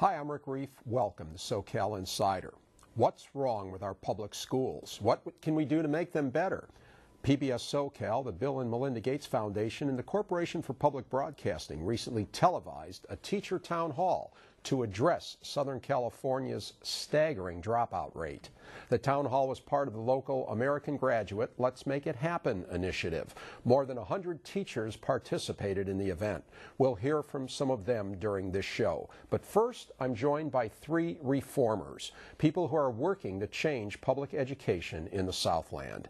Hi, I'm Rick Reiff. Welcome to SoCal Insider. What's wrong with our public schools? What can we do to make them better? PBS SoCal, the Bill and Melinda Gates Foundation, and the Corporation for Public Broadcasting recently televised a teacher town hall to address Southern California's staggering dropout rate. The town hall was part of the local American Graduate Let's Make It Happen initiative. More than 100 teachers participated in the event. We'll hear from some of them during this show. But first, I'm joined by three reformers, people who are working to change public education in the Southland.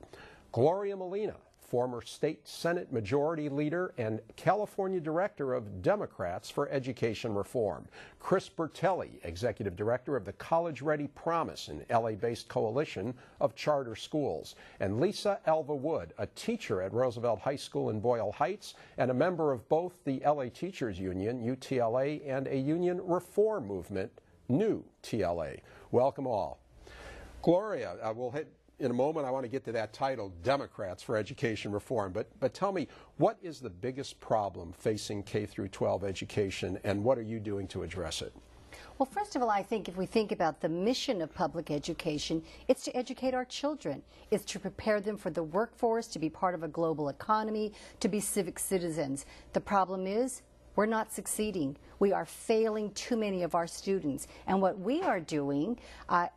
Gloria Molina, former state Senate Majority Leader and California Director of Democrats for Education Reform. Chris Bertelli, Executive Director of the College Ready Promise, an LA-based coalition of charter schools. And Lisa Alva Wood, a teacher at Roosevelt High School in Boyle Heights and a member of both the LA Teachers Union, UTLA, and a union reform movement, NewTLA. Welcome all. Gloria, we'll hit in a moment. I want to get to that title, Democrats for Education Reform. But tell me, what is the biggest problem facing K through 12 education, and what are you doing to address it? Well, first of all, I think if we think about the mission of public education, it's to educate our children. It's to prepare them for the workforce, to be part of a global economy, to be civic citizens. The problem is, we're not succeeding. We are failing too many of our students. And what we are doing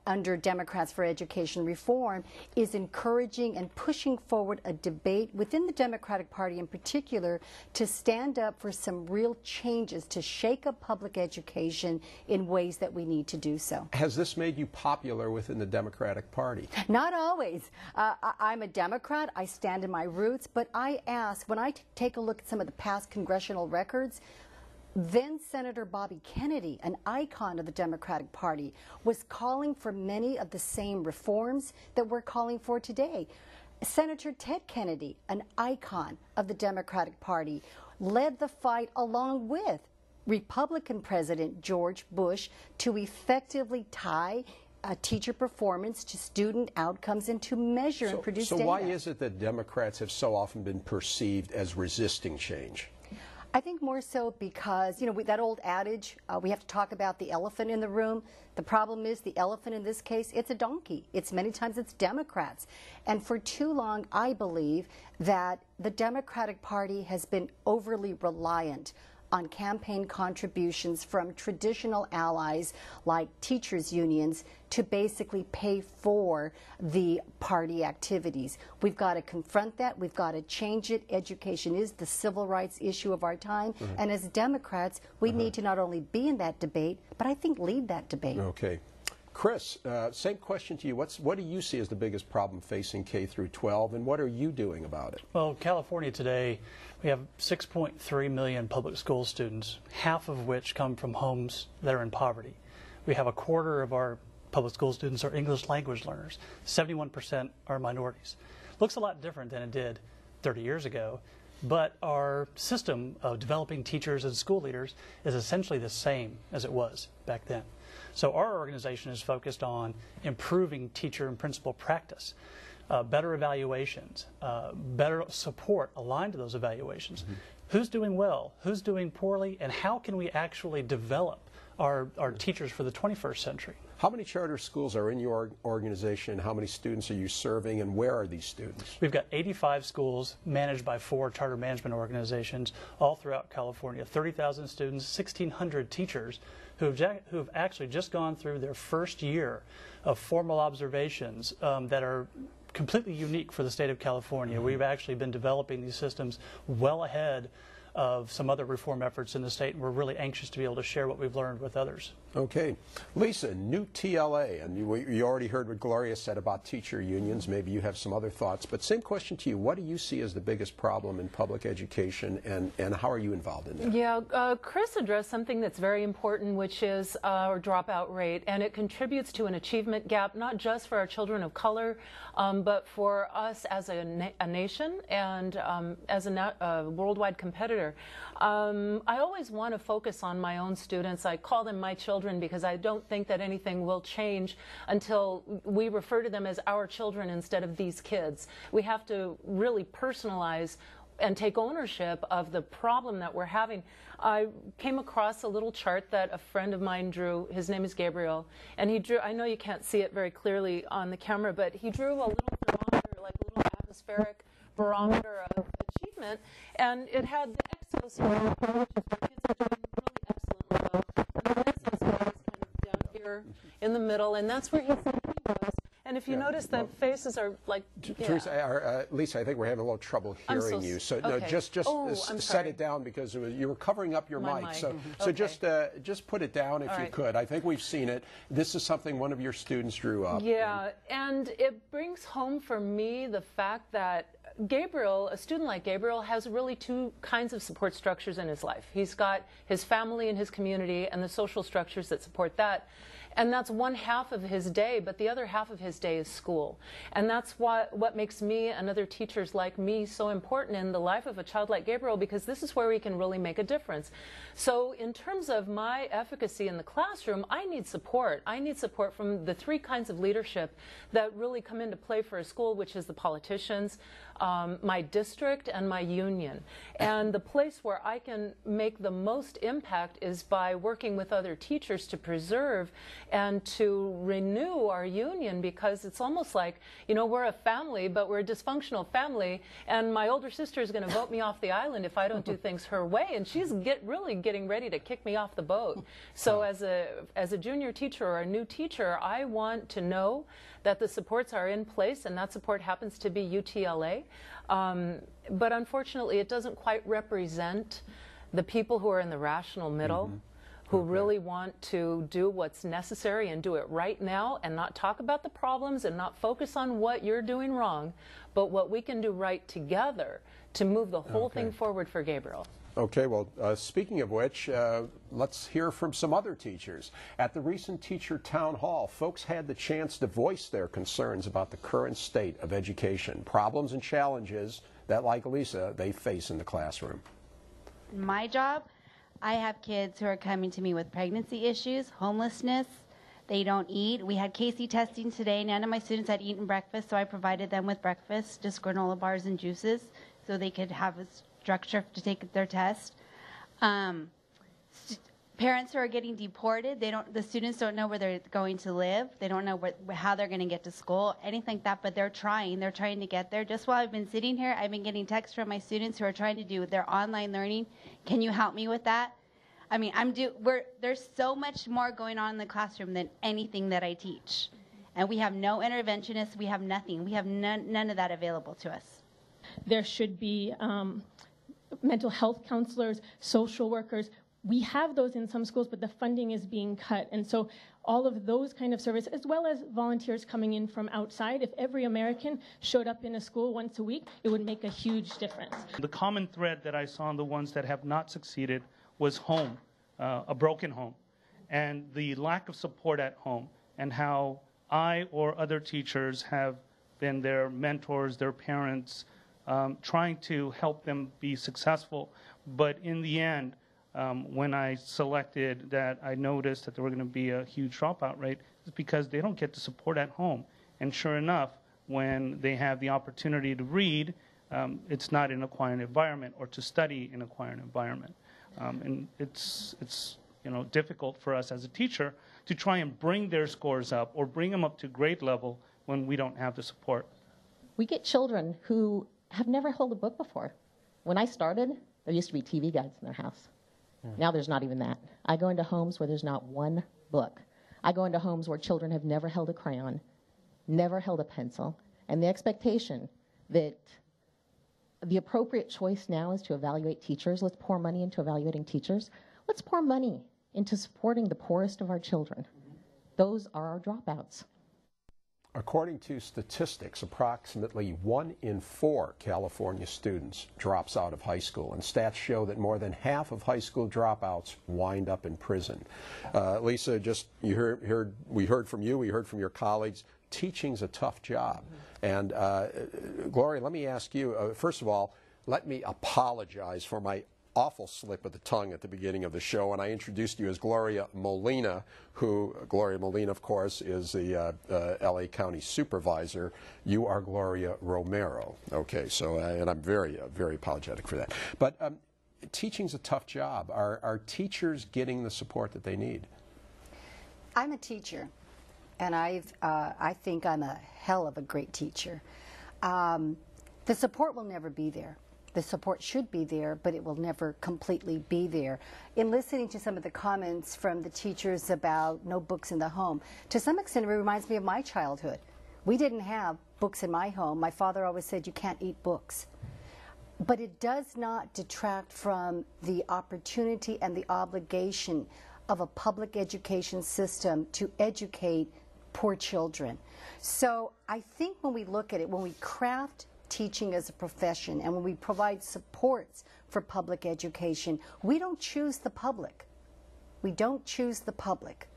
under Democrats for Education Reform is encouraging and pushing forward a debate within the Democratic Party in particular to stand up for some real changes to shake up public education in ways that we need to do so. Has this made you popular within the Democratic Party? Not always. I'm a Democrat. I stand in my roots. But I ask, when I take a look at some of the past congressional records, then Senator Bobby Kennedy, an icon of the Democratic Party, was calling for many of the same reforms that we're calling for today. Senator Ted Kennedy, an icon of the Democratic Party, led the fight along with Republican President George Bush to effectively tie teacher performance to student outcomes and to measure and produce data. So why is it that Democrats have so often been perceived as resisting change? I think more so because, you know, that old adage, we have to talk about the elephant in the room. The problem is the elephant in this case, it's a donkey. Many times it's Democrats. And for too long, I believe that the Democratic Party has been overly reliant on campaign contributions from traditional allies like teachers' unions to basically pay for the party activities. We've got to confront that. We've got to change it. Education is the civil rights issue of our time. And as Democrats, we need to not only be in that debate, but I think lead that debate. Okay. Chris, same question to you. What do you see as the biggest problem facing K through 12, and what are you doing about it? Well, California today, we have 6.3 million public school students, half of which come from homes that are in poverty. We have a quarter of our public school students are English language learners. 71% are minorities. Looks a lot different than it did 30 years ago, but our system of developing teachers and school leaders is essentially the same as it was back then. So our organization is focused on improving teacher and principal practice, better evaluations, better support aligned to those evaluations. Who's doing well, who's doing poorly, and how can we actually develop our teachers for the 21st century? How many charter schools are in your organization? How many students are you serving, and where are these students? We've got 85 schools managed by 4 charter management organizations all throughout California, 30,000 students, 1,600 teachers who have actually just gone through their first year of formal observations that are completely unique for the state of California. We've actually been developing these systems well ahead of some other reform efforts in the state, and we're really anxious to be able to share what we've learned with others. Okay. Lisa, NewTLA, and you already heard what Gloria said about teacher unions. Maybe you have some other thoughts, but same question to you. What do you see as the biggest problem in public education, and how are you involved in that? Yeah, Chris addressed something that's very important, which is our dropout rate, and it contributes to an achievement gap, not just for our children of color, but for us as a nation and as a worldwide competitor. I always want to focus on my own students. I call them my children because I don't think that anything will change until we refer to them as our children instead of these kids. We have to really personalize and take ownership of the problem that we're having. I came across a little chart that a friend of mine drew. His name is Gabriel, and he drew, I know you can't see it very clearly on the camera, but he drew a little thermometer, like a little atmospheric barometer of achievement, and it had the exos score, which is where kids are doing really excellently well, and the meso score is kind of down here in the middle, and that's where he said he was. And if you notice, the faces are like, Teresa, Lisa, I think we're having a little trouble hearing you. So no, just set it down, because you were covering up your mic. So just put it down if you could. I think we've seen it. This is something one of your students drew up. Yeah, and it brings home for me the fact that Gabriel, a student like Gabriel, has really two kinds of support structures in his life. He's got his family and his community and the social structures that support that. And that's one half of his day, but the other half of his day is school. And that's what makes me and other teachers like me so important in the life of a child like Gabriel, because this is where we can really make a difference. So in terms of my efficacy in the classroom, I need support. I need support from the three kinds of leadership that really come into play for a school, which is the politicians, my district, and my union. And the place where I can make the most impact is by working with other teachers to preserve and to renew our union, because it's almost like, you know, we're a family, but we're a dysfunctional family, and my older sister is going to vote me off the island if I don't do things her way, and she's really getting ready to kick me off the boat. So as a junior teacher or a new teacher, I want to know that the supports are in place, and that support happens to be UTLA. But unfortunately, it doesn't quite represent the people who are in the rational middle, who really want to do what's necessary and do it right now, and not talk about the problems and not focus on what you're doing wrong, but what we can do right together to move the whole thing forward for Gabriel. Okay, well, speaking of which, let's hear from some other teachers. At the recent teacher town hall, folks had the chance to voice their concerns about the current state of education, problems and challenges that, like Lisa, they face in the classroom. My job, I have kids who are coming to me with pregnancy issues, homelessness, they don't eat. We had Casey testing today. None of my students had eaten breakfast, so I provided them with breakfast, just granola bars and juices, so they could have a structure to take their test. Parents who are getting deported, the students don't know where they're going to live. They don't know how they're going to get to school, anything like that, but they're trying to get there. Just while I've been sitting here, I've been getting texts from my students who are trying to do their online learning. Can you help me with that? I mean, there's so much more going on in the classroom than anything that I teach. And we have no interventionists, we have nothing. We have none of that available to us. There should be mental health counselors, social workers. We have those in some schools, but the funding is being cut. And so all of those kind of services, as well as volunteers coming in from outside, if every American showed up in a school once a week, it would make a huge difference. The common thread that I saw in the ones that have not succeeded was home, a broken home, and the lack of support at home, and how I or other teachers have been their mentors, their parents, trying to help them be successful. But in the end, when I selected that, I noticed that there were going to be a huge dropout rate. It's because they don't get the support at home. And sure enough, when they have the opportunity to read, it's not in a quiet environment, or to study in a quiet environment. And it's difficult for us as a teacher to try and bring their scores up or bring them up to grade level when we don't have the support. We get children who have never held a book before. When I started, there used to be TV guides in their house. Now there's not even that. I go into homes where there's not one book. I go into homes where children have never held a crayon, never held a pencil, and the expectation that the appropriate choice now is to evaluate teachers. Let's pour money into evaluating teachers. Let's pour money into supporting the poorest of our children. Those are our dropouts. According to statistics, approximately 1 in 4 California students drops out of high school, and stats show that more than half of high school dropouts wind up in prison. Lisa, we heard from you, we heard from your colleagues. Teaching's a tough job. And Gloria, let me ask you, first of all, let me apologize for my awful slip of the tongue at the beginning of the show, and I introduced you as Gloria Molina, Gloria Molina, of course, is the LA County Supervisor. You are Gloria Romero. Okay, so, and I'm very, very apologetic for that. But teaching's a tough job. Are teachers getting the support that they need? I'm a teacher, and I think I'm a hell of a great teacher. The support will never be there. The support should be there, but it will never completely be there. In listening to some of the comments from the teachers about no books in the home, to some extent it reminds me of my childhood. We didn't have books in my home. My father always said, you can't eat books. But it does not detract from the opportunity and the obligation of a public education system to educate poor children. So I think when we look at it, when we craft teaching as a profession and when we provide supports for public education, we don't choose the public. We don't choose the public.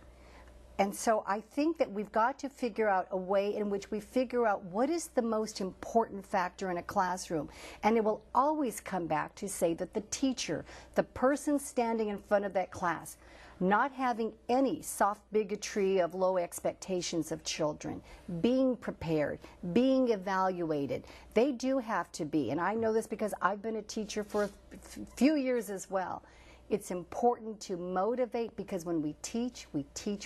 And so I think that we've got to figure out a way in which we figure out what is the most important factor in a classroom. And it will always come back to say that the teacher, the person standing in front of that class, not having any soft bigotry of low expectations of children, being prepared, being evaluated. They do have to be, and I know this because I've been a teacher for a few years as well. It's important to motivate, because when we teach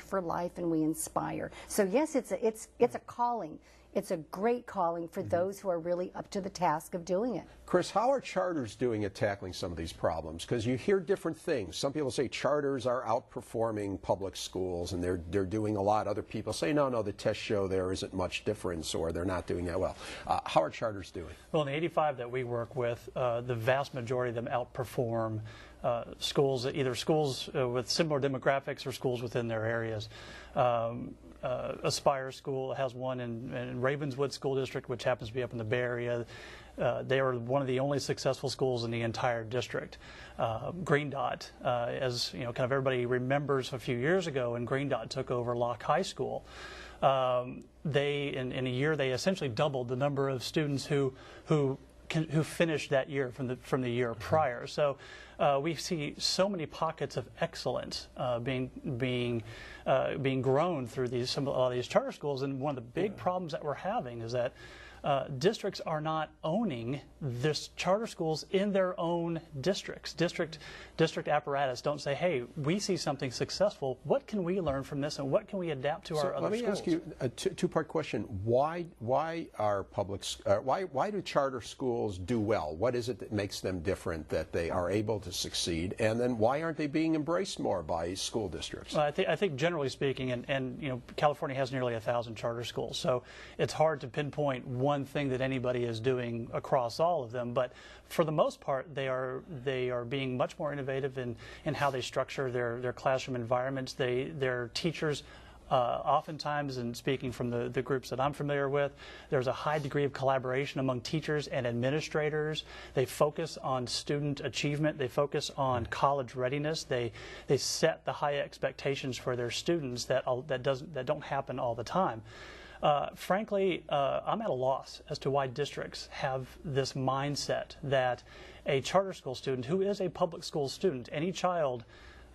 for life and we inspire. So yes, it's a calling. It's a great calling for those who are really up to the task of doing it. Chris, how are charters doing at tackling some of these problems? Because you hear different things. Some people say charters are outperforming public schools and they're doing a lot. Other people say, no, the tests show there isn't much difference, or they're not doing that well. How are charters doing? Well, in the 85 that we work with, the vast majority of them outperform schools, either schools with similar demographics or schools within their areas. Aspire School has one in Ravenswood School District, which happens to be up in the Bay Area. They are one of the only successful schools in the entire district. Green Dot, as you know, kind of everybody remembers a few years ago when Green Dot took over Locke High School. They, in a year, they essentially doubled the number of students who finished that year from the year prior. So we see so many pockets of excellence being grown through a lot of these charter schools, and one of the big problems that we're having is that districts are not owning this charter schools in their own districts. District apparatus don't say, hey, we see something successful. What can we learn from this, and what can we adapt to our other schools? Let me ask you a two-part question. Why do charter schools do well? What is it that makes them different, that they are able to succeed? And then why aren't they being embraced more by school districts? Well, I think generally speaking, and you know, California has nearly 1,000 charter schools, so it's hard to pinpoint one thing that anybody is doing across all of them, but for the most part they are being much more innovative in how they structure their classroom environments. Their teachers oftentimes, and speaking from the groups that I'm familiar with, there's a high degree of collaboration among teachers and administrators. They focus on student achievement. They focus on college readiness. They set the high expectations for their students that don't happen all the time. Frankly, I'm at a loss as to why districts have this mindset that a charter school student who is a public school student, any child,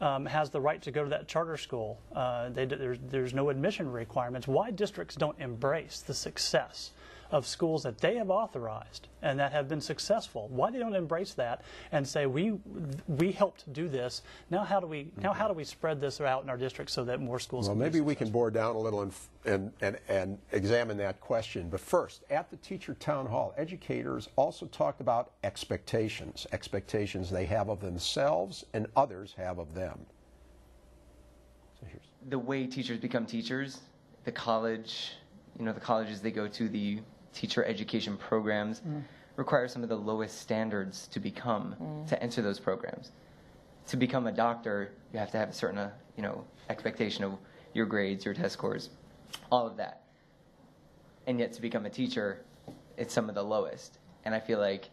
has the right to go to that charter school. There's no admission requirements. Why districts don't embrace the success of schools that they have authorized and that have been successful? Why they don't embrace that and say, we helped do this. Now how do we spread this out in our district so that more schools? Well, maybe we can bore down a little and examine that question. But first, at the teacher town hall, educators also talked about expectations they have of themselves and others have of them. So here's the way teachers become teachers. The colleges they go to, the teacher education programs require some of the lowest standards to to enter those programs. To become a doctor, you have to have a certain expectation of your grades, your test scores, all of that. And yet to become a teacher, it's some of the lowest. And I feel like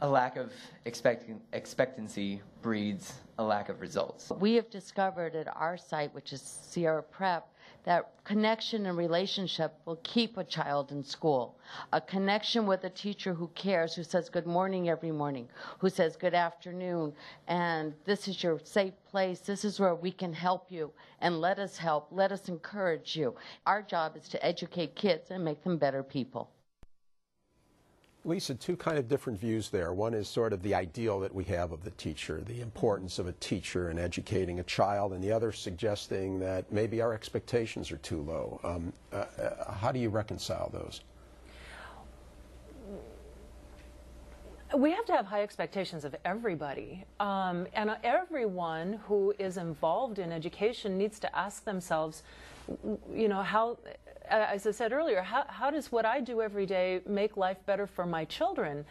a lack of expectancy breeds a lack of results. We have discovered at our site, which is Sierra Prep, That connection and relationship will keep a child in school. A connection with a teacher who cares, who says good morning every morning, who says good afternoon, and this is your safe place, this is where we can help you, and let us help, let us encourage you. Our job is to educate kids and make them better people. Lisa, two kind of different views there. One is sort of the ideal that we have of the teacher, the importance of a teacher in educating a child, and the other suggesting that maybe our expectations are too low. How do you reconcile those? We have to have high expectations of everybody, and everyone who is involved in education needs to ask themselves, you know, how, as I said earlier, how does what I do every day make life better for my children?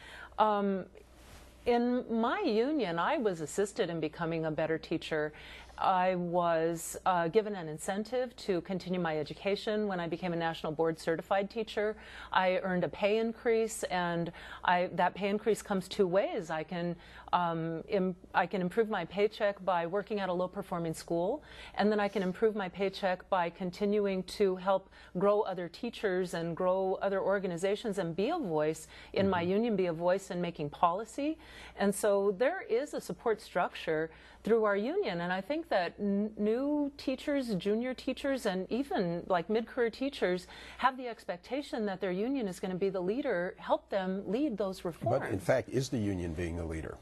In my union, I was assisted in becoming a better teacher. I was given an incentive to continue my education when I became a national board certified teacher. I earned a pay increase, and that pay increase comes two ways. I can improve my paycheck by working at a low-performing school, and then I can improve my paycheck by continuing to help grow other teachers and grow other organizations and be a voice in my union, be a voice in making policy. And so there is a support structure through our union, and I think that new teachers, junior teachers, and even like mid-career teachers have the expectation that their union is going to be the leader, help them lead those reforms. But in fact, is the union being the leader?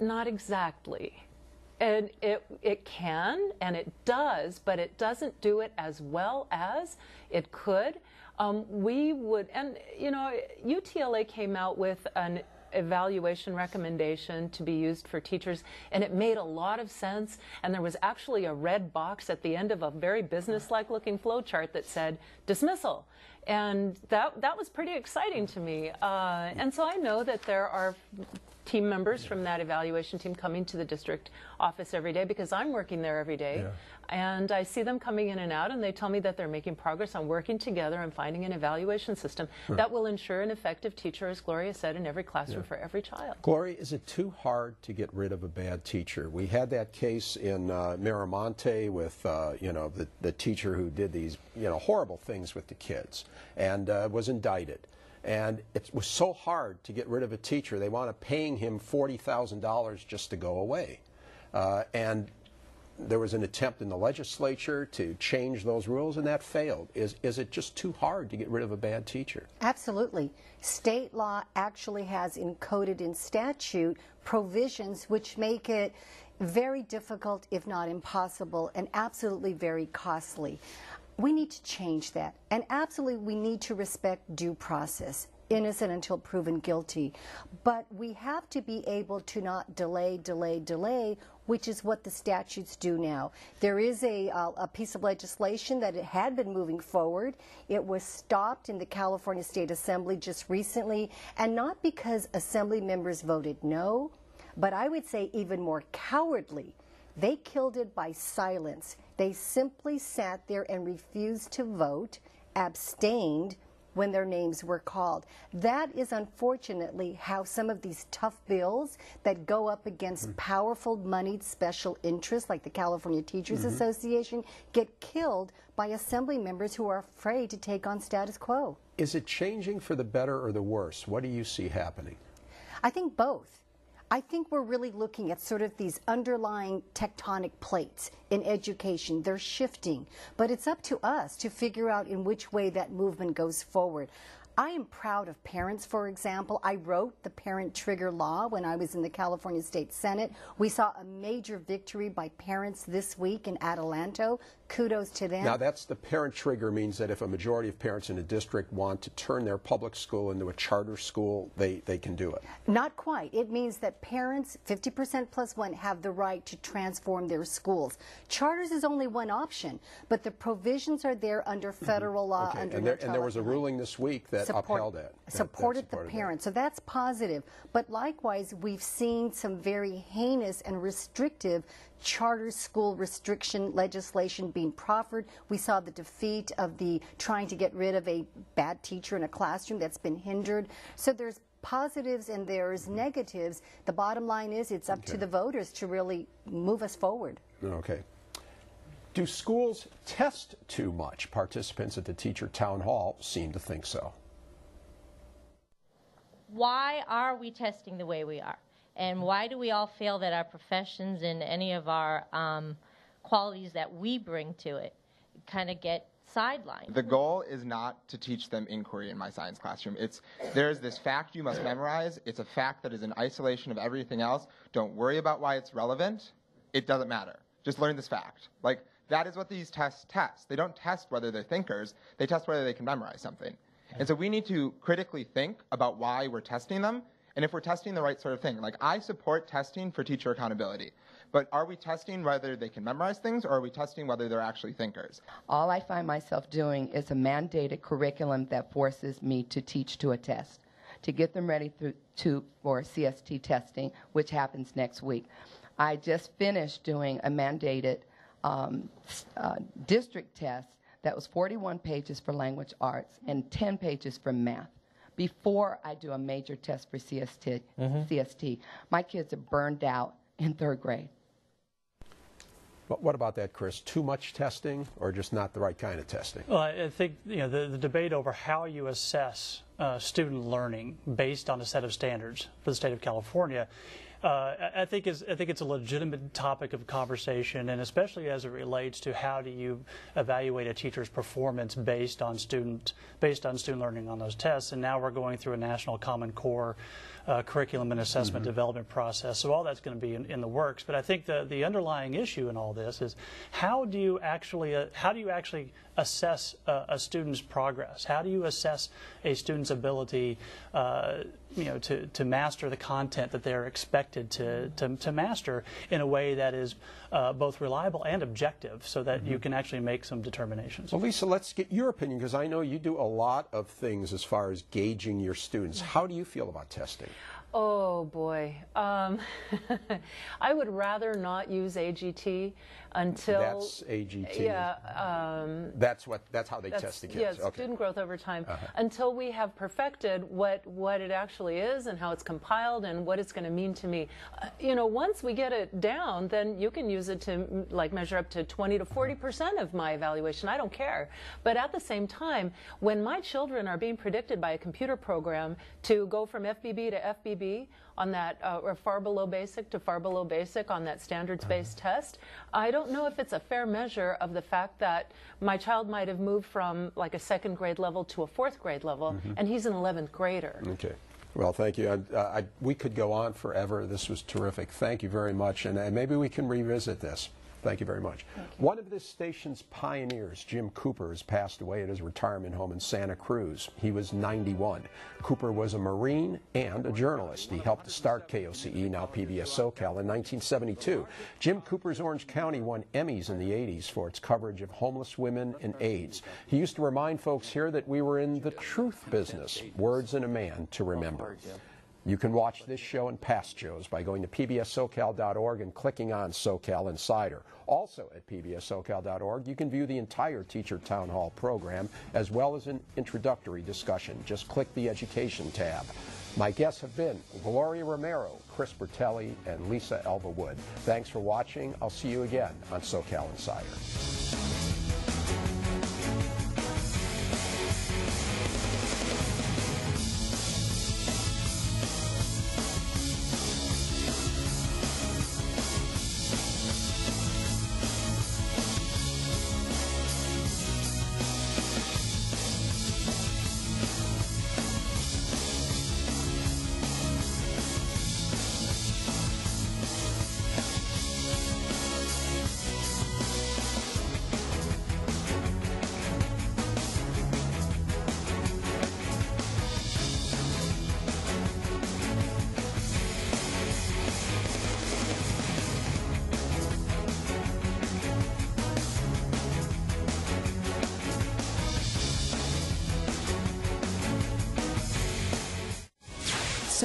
Not exactly. And it can, and it does, but it doesn't do it as well as it could. We would, and you know, UTLA came out with an evaluation recommendation to be used for teachers, and it made a lot of sense, and there was actually a red box at the end of a very business-like looking flow chart that said dismissal, and that was pretty exciting to me. And so I know that there are team members from that evaluation team coming to the district office every day, because I'm working there every day. Yeah. And I see them coming in and out, and they tell me that they're making progress on working together and finding an evaluation system that will ensure an effective teacher, as Gloria said, in every classroom for every child. Gloria, is it too hard to get rid of a bad teacher? We had that case in Miramonte with you know, the teacher who did these, you know, horrible things with the kids and was indicted. And it was so hard to get rid of a teacher. They wound up paying him $40,000 just to go away. And there was an attempt in the legislature to change those rules, and that failed. Is it just too hard to get rid of a bad teacher? Absolutely. State law actually has encoded in statute provisions which make it very difficult, if not impossible, and absolutely very costly. We need to change that, and absolutely we need to respect due process, innocent until proven guilty. But we have to be able to not delay, which is what the statutes do now. There is a piece of legislation that it had been moving forward. It was stopped in the California State Assembly just recently, and not because Assembly members voted no, but I would say even more cowardly. They killed it by silence. They simply sat there and refused to vote, abstained when their names were called. That is unfortunately how some of these tough bills that go up against powerful moneyed special interests like the California Teachers Association get killed by Assembly members who are afraid to take on status quo. Is it changing for the better or the worse? What do you see happening? I think both. I think we're really looking at sort of these underlying tectonic plates in education. They're shifting, but it's up to us to figure out in which way that movement goes forward. I am proud of parents, for example. I wrote the parent trigger law when I was in the California State Senate. We saw a major victory by parents this week in Adelanto. Kudos to them. Now, that's the parent trigger means that if a majority of parents in a district want to turn their public school into a charter school, they can do it. Not quite. It means that parents, 50% plus one, have the right to transform their schools. Charters is only one option, but the provisions are there under federal law. Okay. Under and there was a ruling this week that upheld that. Supported the parents. So that's positive. But likewise, we've seen some very heinous and restrictive charter school restriction legislation being proffered. We saw the defeat of the trying to get rid of a bad teacher in a classroom that's been hindered. So there's positives and there's negatives. The bottom line is it's up to the voters to really move us forward. Okay. Do schools test too much? Participants at the teacher town hall seem to think so. Why are we testing the way we are? And why do we all feel that our professions and any of our qualities that we bring to it kind of get sidelined? The goal is not to teach them inquiry in my science classroom. There's this fact you must memorize. It's a fact that is in isolation of everything else. Don't worry about why it's relevant. It doesn't matter. Just learn this fact. Like, that is what these tests test. They don't test whether they're thinkers. They test whether they can memorize something. And so we need to critically think about why we're testing them and if we're testing the right sort of thing. Like, I support testing for teacher accountability. But are we testing whether they can memorize things, or are we testing whether they're actually thinkers? All I find myself doing is a mandated curriculum that forces me to teach to a test, to get them ready for CST testing, which happens next week. I just finished doing a mandated district test that was 41 pages for language arts and 10 pages for math before I do a major test for CST. My kids are burned out in 3rd grade. But what about that, Chris? Too much testing or just not the right kind of testing? Well, I think the debate over how you assess student learning based on a set of standards for the state of California, I think it's a legitimate topic of conversation, and especially as it relates to how do you evaluate a teacher's performance based on student learning on those tests. And now we're going through a national Common Core curriculum and assessment development process. So all that's going to be in the works. But I think the underlying issue in all this is how do you actually assess a student's progress? How do you assess a student's ability to master the content that they're expected to master in a way that is both reliable and objective, so that you can actually make some determinations? Well, Lisa, let's get your opinion, because I know you do a lot of things as far as gauging your students. How do you feel about testing? Oh boy, I would rather not use AGT until that's AGT. Yeah, that's how they test the kids. Yes, okay. Student growth over time, until we have perfected what it actually is and how it's compiled and what it's going to mean to me. Once we get it down, then you can use it to measure up to 20 to 40% of my evaluation. I don't care. But at the same time, when my children are being predicted by a computer program to go from FBB to FBB on that, or far below basic to far below basic on that standards-based test, I don't know if it's a fair measure of the fact that my child might have moved from like a 2nd grade level to a 4th grade level, and he's an 11th grader. Okay. Well, thank you. We could go on forever. This was terrific. Thank you very much, and maybe we can revisit this. Thank you very much. One of this station's pioneers, Jim Cooper, has passed away at his retirement home in Santa Cruz. He was 91. Cooper was a Marine and a journalist. He helped to start KOCE, now PBS SoCal, in 1972. Jim Cooper's Orange County won Emmys in the 80s for its coverage of homeless women and AIDS. He used to remind folks here that we were in the truth business, words in a man to remember. You can watch this show and past shows by going to pbssocal.org and clicking on SoCal Insider. Also at pbssocal.org, you can view the entire Teacher Town Hall program as well as an introductory discussion. Just click the Education tab. My guests have been Gloria Romero, Chris Bertelli, and Lisa Alva Wood. Thanks for watching. I'll see you again on SoCal Insider.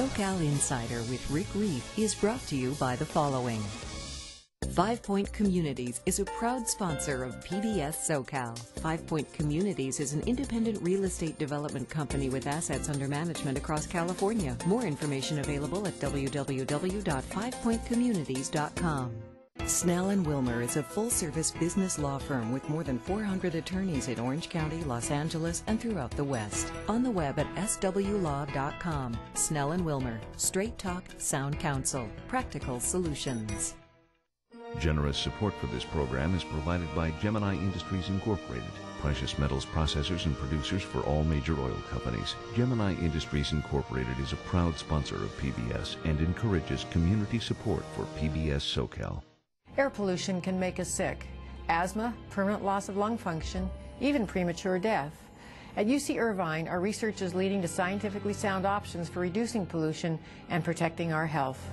SoCal Insider with Rick Reiff is brought to you by the following. 5 Point Communities is a proud sponsor of PBS SoCal. 5 Point Communities is an independent real estate development company with assets under management across California. More information available at www.5pointcommunities.com. Snell & Wilmer is a full-service business law firm with more than 400 attorneys in Orange County, Los Angeles, and throughout the West. On the web at swlaw.com. Snell & Wilmer. Straight talk, sound counsel. Practical solutions. Generous support for this program is provided by Gemini Industries Incorporated, precious metals processors and producers for all major oil companies. Gemini Industries Incorporated is a proud sponsor of PBS and encourages community support for PBS SoCal. Air pollution can make us sick. Asthma, permanent loss of lung function, even premature death. At UC Irvine, our research is leading to scientifically sound options for reducing pollution and protecting our health.